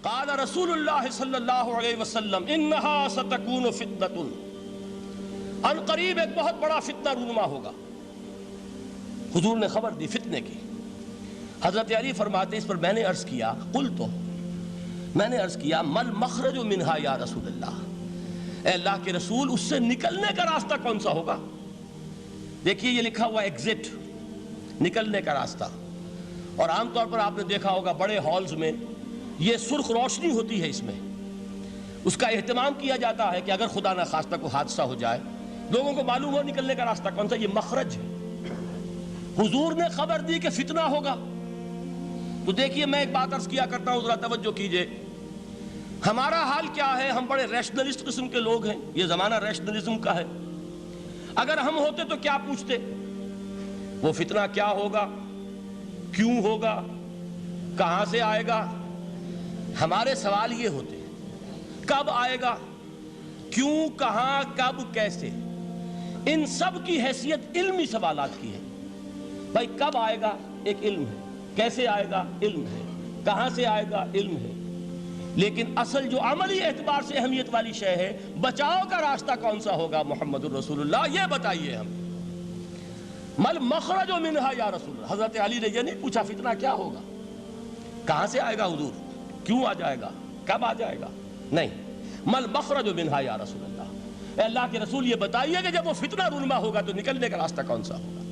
قال رسول اللہ صلی اللہ علیہ وسلم انہا ستکون فتنۃ، ان قریب ایک بہت بڑا فتنہ رونما ہوگا۔ حضور نے خبر دی فتنے کی۔ حضرت علی فرماتے اس پر میں نے عرض کیا، قلت، میں نے عرض کیا مل مخرج منہا یا رسول اللہ، اے اللہ کے رسول اس سے نکلنے کا راستہ کون سا ہوگا؟ دیکھیے یہ لکھا ہوا ایگزٹ، نکلنے کا راستہ، اور عام طور پر آپ نے دیکھا ہوگا بڑے ہالز میں یہ سرخ روشنی ہوتی ہے، اس میں اس کا اہتمام کیا جاتا ہے کہ اگر خدا نہ خواستہ کوئی حادثہ ہو جائے لوگوں کو معلوم ہو نکلنے کا راستہ کون سا، یہ مخرج ہے۔ حضور نے خبر دی کہ فتنہ ہوگا۔ تو دیکھیے میں ایک بات عرض کیا کرتا ہوں، ذرا توجہ کیجئے، ہمارا حال کیا ہے؟ ہم بڑے ریشنلسٹ قسم کے لوگ ہیں، یہ زمانہ ریشنلزم کا ہے۔ اگر ہم ہوتے تو کیا پوچھتے؟ وہ فتنہ کیا ہوگا، کیوں ہوگا، کہاں سے آئے گا؟ ہمارے سوال یہ ہوتے ہیں، کب آئے گا، کیوں، کہاں، کب، کیسے؟ ان سب کی حیثیت علمی سوالات کی ہے۔ بھائی کب آئے گا ایک علم ہے، کیسے آئے گا علم ہے، کہاں سے آئے گا علم ہے، لیکن اصل جو عملی اعتبار سے اہمیت والی شے ہے، بچاؤ کا راستہ کون سا ہوگا محمد الرسول اللہ، یہ بتائیے ہم۔ مل مخرج منہا یا رسول اللہ، حضرت علی نے یہ نہیں پوچھا فتنہ کیا ہوگا، کہاں سے آئے گا حضور، کیوں آ جائے گا، کب آ جائے گا، نہیں، مل مخرج منہا یا رسول اللہ، اے اللہ کے رسول یہ بتائیے کہ جب وہ فتنہ رونما ہوگا تو نکلنے کا راستہ کون سا ہوگا؟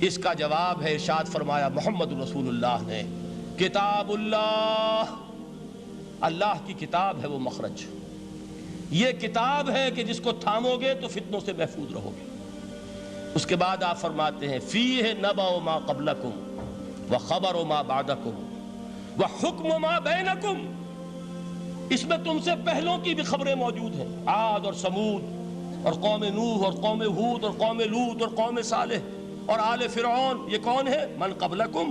اس کا جواب ہے، ارشاد فرمایا محمد رسول اللہ نے، کتاب اللہ، اللہ کی کتاب ہے وہ مخرج، یہ کتاب ہے کہ جس کو تھامو گے تو فتنوں سے محفوظ رہو گے۔ اس کے بعد آپ فرماتے ہیں فیہ نبأ ما قبلکم وخبر ما بعدکم وحکم ما بینکم، اس میں تم سے پہلوں کی بھی خبریں موجود ہیں، عاد اور سمود اور قوم نوح اور قوم ہود اور قوم لوط اور قوم صالح اور آل فرعون، یہ کون ہے؟ من قبلکم،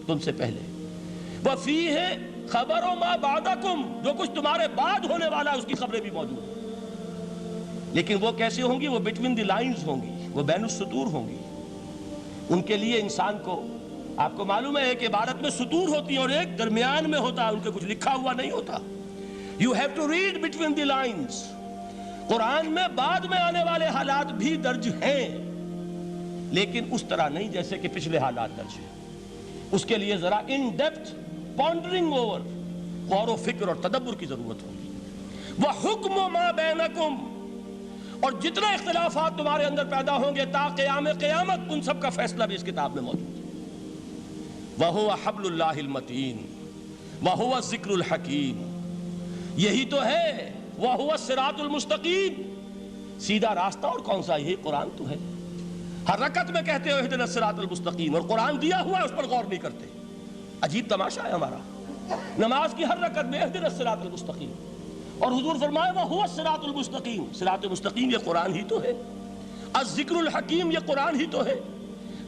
تم سے پہلے، وفیہ خبر ما بعدکم، جو کچھ تمہارے بعد ہونے والا ہے اس کی خبریں بھی موجود ہیں، لیکن وہ کیسے ہوں گی؟ وہ بٹوین دی لائنز ہوں گی، وہ بین السطور ہوں گی۔ ان کے لیے انسان کو، آپ کو معلوم ہے کہ عبارت میں سطور ہوتی ہیں اور ایک درمیان میں ہوتا ہے، ان کے کچھ لکھا ہوا نہیں ہوتا۔ You have to read between the lines۔ قرآن میں بعد میں آنے والے حالات بھی درج ہیں، لیکن اس طرح نہیں جیسے کہ پچھلے حالات درج ہیں۔ اس کے لیے ذرا ان ڈیپتھ پونڈرنگ اوور، غور و فکر اور تدبر کی ضرورت ہوگی۔ وَحُكْمُ مَا بَيْنَكُمْ، اور جتنے اختلافات تمہارے اندر پیدا ہوں گے تا قیام قیامت، ان سب کا فیصلہ بھی اس کتاب میں موجود ہے۔ وَهُوَ حَبْلُ اللَّهِ الْمَتِينُ وَهُوَ الذِّكْرُ الْحَكِيمُ، یہی تو ہے، وَهُوَ الصِّرَاطُ الْمُسْتَقِيمُ، سیدھا راستہ اور کون سا؟ یہی قرآن تو ہے۔ ہر رکعت میں کہتے ہو اہدنا الصراط المستقیم، اور قرآن دیا ہوا ہے اس پر غور نہیں کرتے۔ عجیب تماشا ہے ہمارا، نماز کی ہر رکعت میں اہدنا الصراط المستقیم، اور حضور فرمائے وَهُوَ الصراط المستقیم، صراط مستقیم یہ قرآن ہی تو ہے، الذکر الحکیم یہ قرآن ہی تو ہے،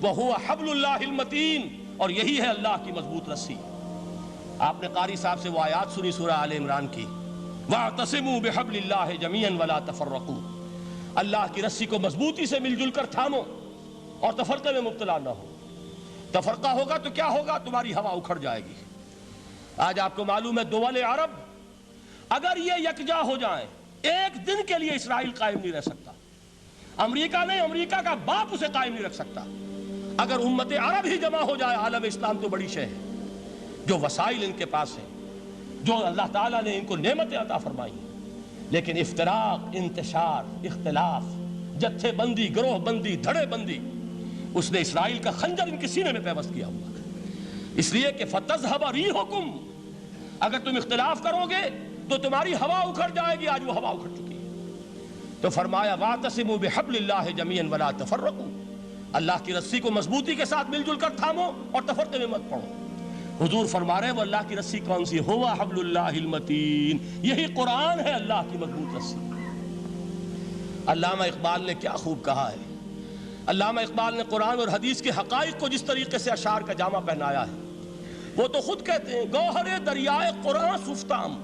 وَهُوَ حَبْلُ اللَّهِ الْمَتِينُ، اور یہی ہے اللہ کی مضبوط رسی۔ آپ نے قاری صاحب سے وہ آیات سنی سورہ آل عمران کی، وَاعْتَصِمُوا بِحَبْلِ اللَّهِ جَمِيعًا وَلَا تَفَرَّقُوا، اللہ کی رسی کو مضبوطی سے مل جل کر تھامو اور تفرقے میں مبتلا نہ ہو۔ تفرقہ ہوگا تو کیا ہوگا؟ تمہاری ہوا اکھڑ جائے گی۔ آج آپ کو معلوم ہے دول عرب اگر یہ یکجا ہو جائیں، ایک دن کے لیے اسرائیل قائم نہیں رہ سکتا، امریکہ نہیں، امریکہ کا باپ اسے قائم نہیں رکھ سکتا۔ اگر امت عرب ہی جمع ہو جائے، عالم اسلام تو بڑی شے ہے، جو وسائل ان کے پاس ہیں، جو اللہ تعالیٰ نے ان کو نعمتیں عطا فرمائی ہیں، لیکن افتراق، انتشار، اختلاف، جتھے بندی، گروہ بندی، دھڑے بندی، اس نے اسرائیل کا خنجر ان کے سینے میں پیوست کیا ہوا، اس لیے کہ فَتَذْهَبَ رِيحُكُمْ، اگر تم اختلاف کرو گے تو تمہاری ہوا اکھڑ جائے گی۔ آج وہ ہوا اکھڑ چکی ہے۔ تو فرمایا وَاعْتَصِمُوا بِحَبْلِ اللَّهِ جَمِيعًا وَلَا تَفَرَّقُوا، اللہ کی رسی کو مضبوطی کے ساتھ مل جل کر تھامو اور تفرقے میں مت پڑو۔ حضور فرما رہے ہیں وہ اللہ کی رسی کون سی؟ ہوا حبل اللہ المتین، یہی قرآن ہے اللہ کی مضبوط رسی۔ علامہ اقبال نے کیا خوب کہا ہے، علامہ اقبال نے قرآن اور حدیث کے حقائق کو جس طریقے سے اشعار کا جامہ پہنایا ہے، وہ تو خود کہتے ہیں گوہر دریائے قرآن سفتام،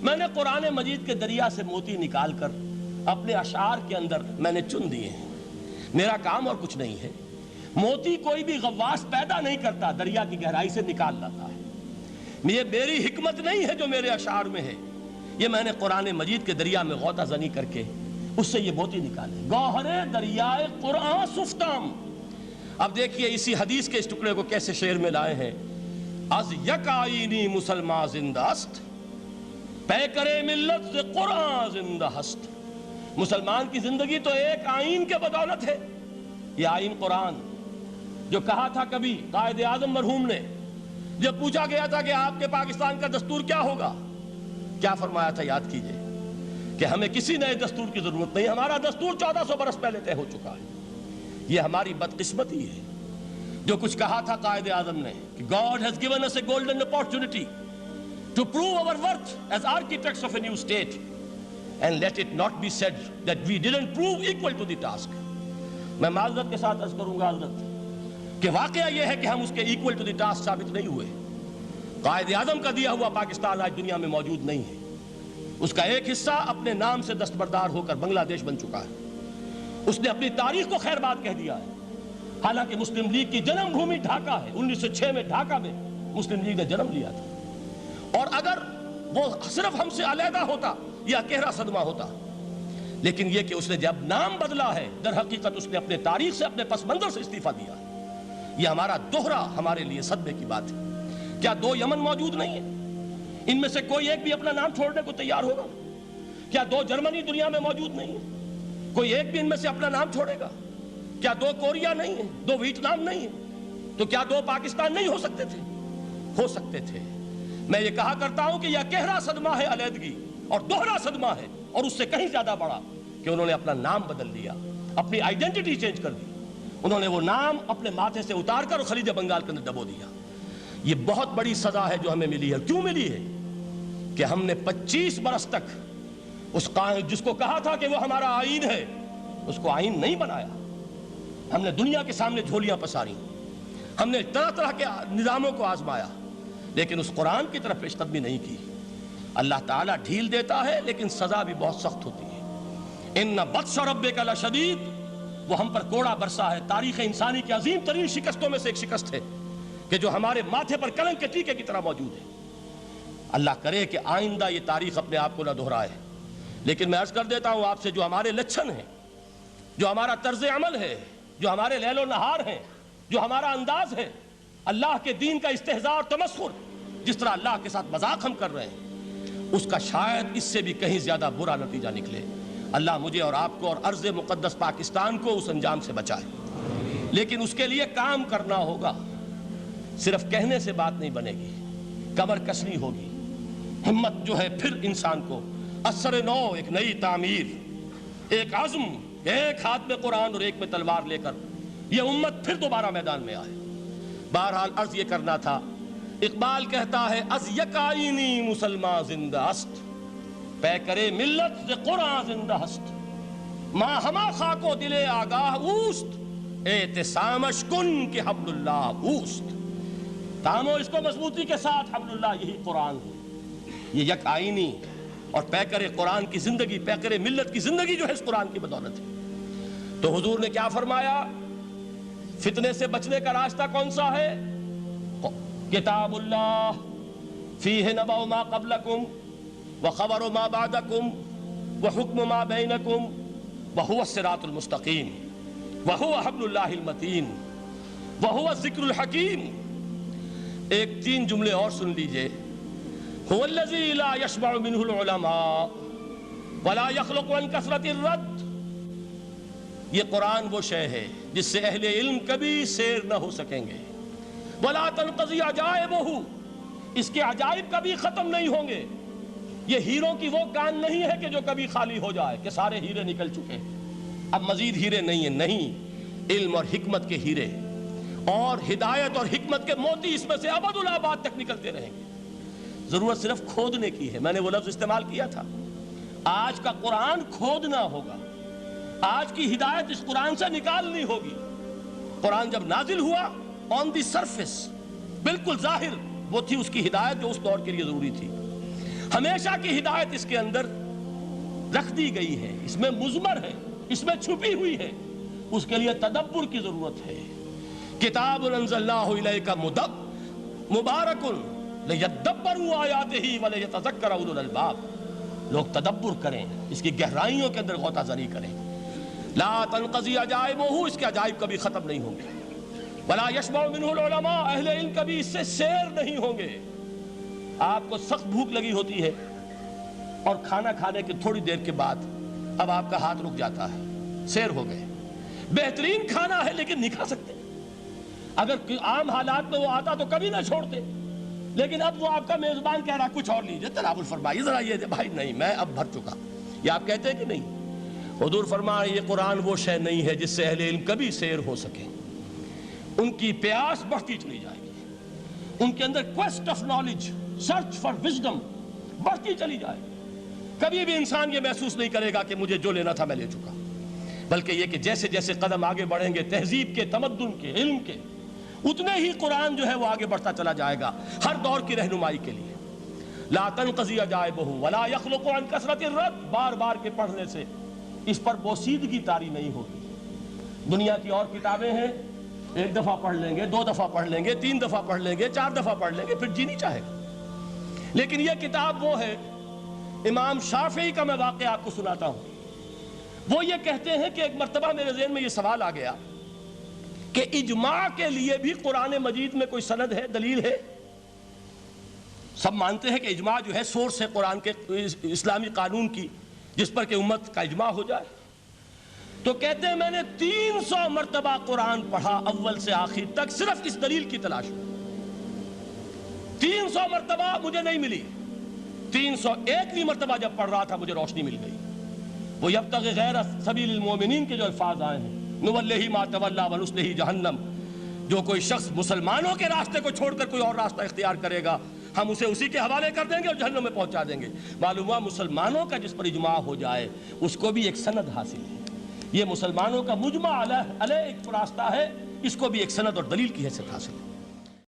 میں نے قرآن مجید کے دریا سے موتی نکال کر اپنے اشعار کے اندر میں نے چن دیے ہیں، میرا کام اور کچھ نہیں ہے۔ موتی کوئی بھی غواص پیدا نہیں کرتا، دریا کی گہرائی سے نکال لاتا ہے، یہ میری حکمت نہیں ہے جو میرے اشعار میں ہے، یہ میں نے قرآن مجید کے دریا میں غوطہ زنی کر کے اس سے یہ موتی نکالے، گوہر دریائے قرآن سفتام۔ اب دیکھیے اسی حدیث کے اس ٹکڑے کو کیسے شعر میں لائے ہیں۔ از یک آئینی مسلمان زندہ است، پیکرے ملت سے قرآن زندہ ہست۔ مسلمان کی زندگی تو ایک آئین کے بدولت ہے، یہ آئین قرآن، جو کہا تھا کبھی قائد اعظم مرحوم نے جب پوچھا گیا تھا کہ آپ کے پاکستان کا دستور کیا ہوگا، کیا فرمایا تھا یاد کیجئے کہ ہمیں کسی نئے دستور کی ضرورت نہیں، ہمارا دستور 1400 برس پہلے طے ہو چکا ہے۔ یہ ہماری بدقسمتی ہے جو کچھ کہا تھا قائد اعظم نے کہ God has given us a golden opportunity to prove our worth as architects of a new state and let it not be said that we didn't prove equal to the task۔ میں معذرت کے ساتھ عرض کروں گا حضرت کہ واقعہ یہ ہے کہ ہم اس کے equal to the task ثابت نہیں ہوئے۔ قائد اعظم کا دیا ہوا پاکستان آج دنیا میں موجود نہیں ہے، اس کا ایک حصہ اپنے نام سے دستبردار ہو کر بنگلہ دیش بن چکا ہے، اس نے اپنی تاریخ کو خیر بات کہہ دیا ہے، حالانکہ مسلم لیگ کی جنم بھومی ڈھاکہ ہے، 1906 میں ڈھاکہ میں مسلم لیگ نے جنم لیا تھا، اور اگر وہ صرف ہم سے علیحدہ ہوتا یا گہرا صدمہ ہوتا، لیکن یہ کہ اس نے جب نام بدلا ہے در حقیقت اس نے اپنے تاریخ سے اپنے پس منظر سے استعفیٰ دیا ہے۔ یہ ہمارا دوہرا ہمارے لیے صدمے کی بات ہے۔ کیا 2 یمن موجود نہیں ہیں؟ ان میں سے کوئی ایک بھی اپنا نام چھوڑنے کو تیار ہوگا؟ کیا 2 جرمنی دنیا میں موجود نہیں ہیں؟ کوئی ایک بھی ان میں سے اپنا نام چھوڑے گا؟ کیا 2 کوریا نہیں ہیں؟ 2 ویتنام نہیں ہیں؟ تو کیا 2 پاکستان نہیں ہو سکتے تھے؟ ہو سکتے تھے۔ میں یہ کہا کرتا ہوں کہ یہ گہرا صدمہ ہے علیحدگی، اور دوہرا صدمہ ہے، اور اس سے کہیں زیادہ بڑا کہ انہوں نے اپنا نام بدل لیا، اپنی آئیڈینٹی چینج کر دی، انہوں نے وہ نام اپنے ماتھے سے اتار کر خلیج بنگال کے اندر دبو دیا۔ یہ بہت بڑی سزا ہے جو ہمیں ملی ہے۔ کیوں ملی ہے؟ کہ ہم نے 25 برس تک اس قائد جس کو کہا تھا کہ وہ ہمارا آئین ہے، اس کو آئین نہیں بنایا۔ ہم نے دنیا کے سامنے جھولیاں پساری، ہم نے طرح طرح کے نظاموں کو آزمایا، لیکن اس قرآن کی طرف پیش قدمی نہیں کی۔ اللہ تعالیٰ ڈھیل دیتا ہے لیکن سزا بھی بہت سخت ہوتی ہے۔ ان بطش ربک لشدید، وہ ہم پر کوڑا برسا ہے۔ تاریخ انسانی کی عظیم ترین شکستوں میں سے ایک شکست ہے کہ جو ہمارے ماتھے پر کلنک کے ٹیکے کی طرح موجود ہے۔ اللہ کرے کہ آئندہ یہ تاریخ اپنے آپ کو نہ دہرائے، لیکن میں عرض کر دیتا ہوں آپ سے، جو ہمارے لچھن ہیں، جو ہمارا طرز عمل ہے، جو ہمارے لیل و نہار ہیں، جو ہمارا انداز ہے، اللہ کے دین کا استہزاء اور تمسخر، جس طرح اللہ کے ساتھ مذاق ہم کر رہے ہیں، اس کا شاید اس سے بھی کہیں زیادہ برا نتیجہ نکلے۔ اللہ مجھے اور آپ کو اور ارض مقدس پاکستان کو اس انجام سے بچائے، لیکن اس کے لیے کام کرنا ہوگا۔ صرف کہنے سے بات نہیں بنے گی، کمر کسنی ہوگی، ہمت جو ہے پھر انسان کو اثر نو، ایک نئی تعمیر، ایک عزم، ایک ہاتھ میں قرآن اور ایک میں تلوار لے کر یہ امت پھر دوبارہ میدان میں آئے۔ بہرحال عرض یہ کرنا تھا، اقبال کہتا ہے از یک آئینی مسلمان زندہ است، پیکرے ملت سے قرآن زندہ ہست، ماں ہما خاک و دل آگاہ اوست، اعتصامش کن کہ حبل اللہ اوست۔ تامو اس کو مضبوطی کے ساتھ، حبل اللہ یہی قرآن ہے۔ یہ یک آئینی اور پیکر قرآن کی زندگی، پیکر ملت کی زندگی جو ہے اس قرآن کی بدولت ہے۔ تو حضور نے کیا فرمایا؟ فتنے سے بچنے کا راستہ کون سا ہے؟ کتاب اللہ فیہ نبأ ما قبلکم وخبر ما بعدکم وحکم ما بینکم وہو الصراط المستقیم وہو حبل اللہ المتین وہو الذکر الحکیم۔ ایک 3 جملے اور سن لیجئے۔ هو الذی لا یشبع منہ العلماء ولا یخلق عن کثرت الرد۔ یہ قرآن وہ شے ہے جس سے اہل علم کبھی سیر نہ ہو سکیں گے۔ ولا تنقضی عجائبہ، اس کے عجائب کبھی ختم نہیں ہوں گے۔ یہ ہیروں کی وہ کان نہیں ہے کہ جو کبھی خالی ہو جائے کہ سارے ہیرے نکل چکے، اب مزید ہیرے نہیں ہیں، نہیں، علم اور حکمت کے ہیرے اور ہدایت اور حکمت کے موتی اس میں سے ابد الآباد تک نکلتے رہیں گے۔ ضرورت صرف کھودنے کی ہے۔ میں نے وہ لفظ استعمال کیا تھا، آج کا قرآن کھودنا ہوگا، آج کی ہدایت اس قرآن سے نکالنی ہوگی۔ قرآن جب نازل ہوا آن دی سرفیس، بالکل ظاہر وہ تھی اس کی ہدایت جو اس دور کے لیے ضروری تھی۔ ہمیشہ کی ہدایت اس کے اندر رکھ دی گئی ہے، اس میں مضمر ہے، اس میں چھپی ہوئی ہے، اس کے لیے تدبر کی ضرورت ہے۔ کتاب انزلناہ الیک مبارک لِيَدَّبَّرُوا آیَاتِهِ وَلِيَتَذَكَّرَ أُولُو الْأَلْبَابِ، لوگ تدبر کریں، اس کی گہرائیوں کے اندر غوطہ زنی کریں۔ لا تنقضی عجائبہ، اس کے عجائب کبھی ختم نہیں ہوں گے۔ ولا یشبع منہ العلماء، اہل علم کبھی اس سے سیر نہیں ہوں گے۔ آپ کو سخت بھوک لگی ہوتی ہے اور کھانا کھانے کے تھوڑی دیر کے بعد اب آپ کا ہاتھ رک جاتا ہے، سیر ہو گئے، بہترین کھانا ہے لیکن نہیں کھا سکتے۔ اگر عام حالات میں وہ آتا تو کبھی نہ چھوڑتے، لیکن اب وہ آپ کا میزبان کہہ رہا کچھ اور لیجئے، تناول فرمائیے ذرا یہ دے، بھائی نہیں میں اب بھر چکا، یہ آپ کہتے ہیں کہ نہیں؟ حضور فرمایا یہ قرآن وہ شے نہیں ہے جس سے اہل علم کبھی سیر ہو سکے، ان کی پیاس بڑھتی چلی جائے گی، ان کے اندر quest of knowledge, search for wisdom بڑھتی چلی جائے گی۔ کبھی بھی انسان یہ محسوس نہیں کرے گا کہ مجھے جو لینا تھا میں لے چکا، بلکہ یہ کہ جیسے جیسے قدم آگے بڑھیں گے تہذیب کے، تمدن کے، علم کے، اتنے ہی قرآن جو ہے وہ آگے بڑھتا چلا جائے گا ہر دور کی رہنمائی کے لیے۔ لا تنقضی عجائبہ ولا یخلق عن کثرت الرد، بار بار کے پڑھنے سے اس پر بوسیدگی طاری نہیں ہوگی۔ دنیا کی اور کتابیں ہیں، ایک دفعہ پڑھ لیں گے، دو دفعہ پڑھ لیں گے، تین دفعہ پڑھ لیں گے، چار دفعہ پڑھ لیں گے، پھر جی نہیں چاہے گا۔ لیکن یہ کتاب وہ ہے، امام شافعی کا میں واقعہ آپ کو سناتا ہوں۔ وہ یہ کہتے ہیں کہ ایک مرتبہ میرے ذہن میں یہ سوال آ گیا کہ اجماع کے لیے بھی قرآن مجید میں کوئی سند ہے، دلیل ہے؟ سب مانتے ہیں کہ اجماع جو ہے سورس ہے قرآن کے اسلامی قانون کی، جس پر کہ امت کا اجماع ہو جائے۔ تو کہتے ہیں میں نے 300 مرتبہ قرآن پڑھا اول سے آخر تک، صرف اس دلیل کی تلاش میں۔ 300 مرتبہ مجھے نہیں ملی، 301ویں مرتبہ جب پڑھ رہا تھا مجھے روشنی مل گئی۔ وہ یبتغی غیر سبیل المومنین کے جو الفاظ آئے ہیں، نولہ ما تولی ونصلہ جہنم، جو کوئی شخص مسلمانوں کے راستے کو چھوڑ کر کوئی اور راستہ اختیار کرے گا ہم اسے اسی کے حوالے کر دیں گے اور جہنم میں پہنچا دیں گے۔ معلوم ہوا مسلمانوں کا جس پر اجماع ہو جائے اس کو بھی ایک سند حاصل ہے۔ یہ مسلمانوں کا مجمع علیہ ایک راستہ ہے، اس کو بھی ایک سند اور دلیل کی حیثیت حاصل ہے۔